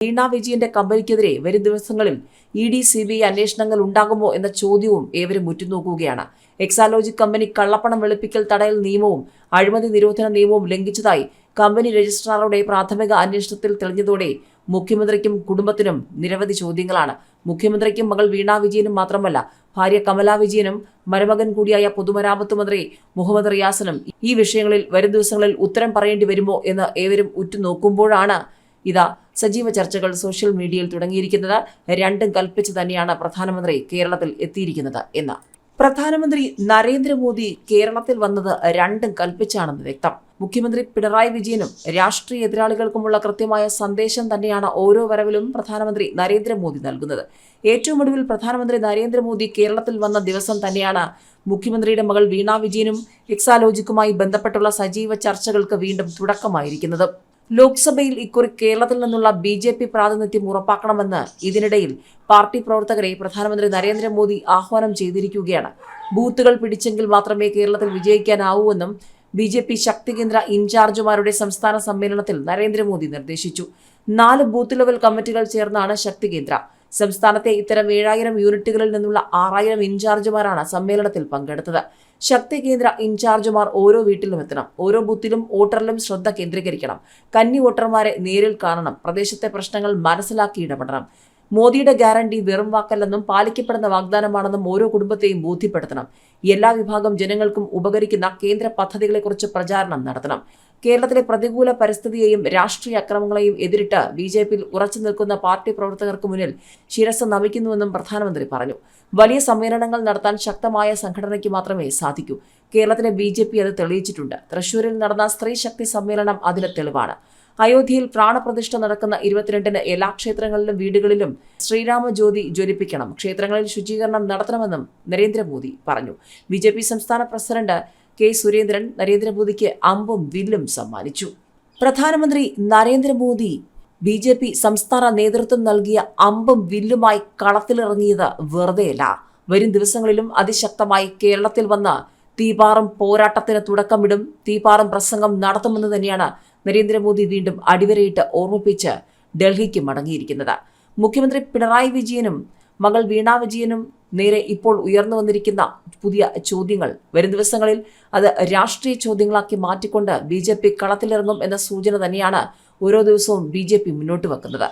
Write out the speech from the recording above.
വീണ വിജയന്റെ കമ്പനിക്കെതിരെ വരും ദിവസങ്ങളിൽ ED CBI അന്വേഷണങ്ങൾ ഉണ്ടാകുമോ എന്ന ചോദ്യവും ഏവരും ഉറ്റുനോക്കുകയാണ്. എക്സാലോജിക് കമ്പനി കള്ളപ്പണം വെളുപ്പിക്കൽ തടയൽ നിയമവും അഴിമതി നിരോധന നിയമവും ലംഘിച്ചതായി കമ്പനി രജിസ്ട്രാറുടെ പ്രാഥമിക അന്വേഷണത്തിൽ തെളിഞ്ഞതോടെ മുഖ്യമന്ത്രിക്കും കുടുംബത്തിനും നിരവധി ചോദ്യങ്ങളാണ്. മുഖ്യമന്ത്രിക്കും മകൾ വീണ വിജയനും മാത്രമല്ല, ഭാര്യ കമല വിജയനും മരുമകൻ കൂടിയായ പൊതുമരാമത്ത് മന്ത്രി മുഹമ്മദ് റിയാസിനും ഈ വിഷയങ്ങളിൽ വരും ദിവസങ്ങളിൽ ഉത്തരം പറയേണ്ടി വരുമോ എന്ന് ഏവരും ഉറ്റുനോക്കുമ്പോഴാണ് ഇതാ സജീവ ചർച്ചകൾ സോഷ്യൽ മീഡിയയിൽ തുടങ്ങിയിരിക്കുന്നത്. രണ്ടും കൽപ്പിച്ച് തന്നെയാണ് പ്രധാനമന്ത്രി കേരളത്തിൽ എത്തിയിരിക്കുന്നത് എന്ന്. പ്രധാനമന്ത്രി നരേന്ദ്രമോദി കേരളത്തിൽ വന്നത് രണ്ടും കൽപ്പിച്ചാണെന്ന് വ്യക്തം. മുഖ്യമന്ത്രി പിണറായി വിജയനും രാഷ്ട്രീയ എതിരാളികൾക്കുമുള്ള കൃത്യമായ സന്ദേശം തന്നെയാണ് ഓരോ വരവിലും പ്രധാനമന്ത്രി നരേന്ദ്രമോദി നൽകുന്നത്. ഏറ്റവും ഒടുവിൽ പ്രധാനമന്ത്രി നരേന്ദ്രമോദി കേരളത്തിൽ വന്ന ദിവസം തന്നെയാണ് മുഖ്യമന്ത്രിയുടെ മകൾ വീണ വിജയനും എക്സാലോജിക്കുമായി ബന്ധപ്പെട്ടുള്ള സജീവ ചർച്ചകൾക്ക് വീണ്ടും തുടക്കമായിരിക്കുന്നത്. ലോക്സഭയിൽ ഇക്കുറി കേരളത്തിൽ നിന്നുള്ള BJP പ്രാതിനിധ്യം ഉറപ്പാക്കണമെന്ന് ഇതിനിടയിൽ പാർട്ടി പ്രവർത്തകരെ പ്രധാനമന്ത്രി നരേന്ദ്രമോദി ആഹ്വാനം ചെയ്തിരിക്കുകയാണ്. ബൂത്തുകൾ പിടിച്ചെങ്കിൽ മാത്രമേ കേരളത്തിൽ വിജയിക്കാനാവൂവെന്നും BJP ശക്തി കേന്ദ്ര ഇൻചാർജുമാരുടെ സംസ്ഥാന സമ്മേളനത്തിൽ നരേന്ദ്രമോദി നിർദ്ദേശിച്ചു. 4 ബൂത്ത് ലെവൽ കമ്മിറ്റികൾ ചേർന്നാണ് ശക്തി കേന്ദ്ര. സംസ്ഥാനത്തെ ഇത്തരം 7000 യൂണിറ്റുകളിൽ നിന്നുള്ള 6000 ഇൻചാർജുമാരാണ് സമ്മേളനത്തിൽ പങ്കെടുത്തത്. ശക്തി കേന്ദ്ര ഇൻചാർജുമാർ ഓരോ വീട്ടിലും എത്തണം. ഓരോ ബൂത്തിലും വോട്ടറിലും ശ്രദ്ധ കേന്ദ്രീകരിക്കണം. കന്നി വോട്ടർമാരെ നേരിൽ കാണണം. പ്രദേശത്തെ പ്രശ്നങ്ങൾ മനസ്സിലാക്കി ഇടപെടണം. മോദിയുടെ ഗ്യാരണ്ടി വെറും വാക്കല്ലെന്നും പാലിക്കപ്പെടുന്ന വാഗ്ദാനമാണെന്നും ഓരോ കുടുംബത്തെയും ബോധ്യപ്പെടുത്തണം. എല്ലാ വിഭാഗം ജനങ്ങൾക്കും ഉപകരിക്കുന്ന കേന്ദ്ര പദ്ധതികളെക്കുറിച്ച് പ്രചാരണം നടത്തണം. കേരളത്തിലെ പ്രതികൂല പരിസ്ഥിതിയെയും രാഷ്ട്രീയ അക്രമങ്ങളെയും എതിരിട്ട് BJPയിൽ ഉറച്ചു നിൽക്കുന്ന പാർട്ടി പ്രവർത്തകർക്ക് മുന്നിൽ ശിരസ് നമിക്കുന്നുവെന്നും പ്രധാനമന്ത്രി പറഞ്ഞു. വലിയ സമ്മേളനങ്ങൾ നടത്താൻ ശക്തമായ സംഘടനയ്ക്ക് മാത്രമേ സാധിക്കൂ. കേരളത്തിലെ BJP അത് തെളിയിച്ചിട്ടുണ്ട്. തൃശൂരിൽ നടന്ന സ്ത്രീ ശക്തി സമ്മേളനം അതിന് തെളിവാണ്. അയോധ്യയിൽ പ്രാണപ്രതിഷ്ഠ നടക്കുന്ന 22-ന് എല്ലാ ക്ഷേത്രങ്ങളിലും വീടുകളിലും ശ്രീരാമജ്യോതി ജ്വലിപ്പിക്കണം. ക്ഷേത്രങ്ങളിൽ ശുചീകരണം നടത്തണമെന്നും നരേന്ദ്രമോദി പറഞ്ഞു. BJP സംസ്ഥാന പ്രസിഡന്റ് K. സുരേന്ദ്രൻ നരേന്ദ്രമോദിക്ക് അമ്പും വില്ലും സമ്മാനിച്ചു. പ്രധാനമന്ത്രി നരേന്ദ്രമോദി BJP സംസ്ഥാന നേതൃത്വം നൽകിയ അമ്പും വില്ലുമായി കളത്തിലിറങ്ങിയത് വെറുതെയല്ല. വരും ദിവസങ്ങളിലും അതിശക്തമായി കേരളത്തിൽ വന്ന് തീപാറും പോരാട്ടത്തിന് തുടക്കമിടും. തീപാറും പ്രസംഗം നടത്തുമെന്ന് തന്നെയാണ് നരേന്ദ്രമോദി വീണ്ടും അടിവരയിട്ട് ഓർമ്മിപ്പിച്ച് ഡൽഹിക്ക് മടങ്ങിയിരിക്കുന്നത്. മുഖ്യമന്ത്രി പിണറായി വിജയനും മകൾ വീണ വിജയനും നേരെ ഇപ്പോൾ ഉയർന്നു വന്നിരിക്കുന്ന പുതിയ ചോദ്യങ്ങൾ വരും ദിവസങ്ങളിൽ അത് രാഷ്ട്രീയ ചോദ്യങ്ങളാക്കി മാറ്റിക്കൊണ്ട് BJP കളത്തിലിറങ്ങും എന്ന സൂചന തന്നെയാണ് ഓരോ ദിവസവും BJP മുന്നോട്ട് വെക്കുന്നത്.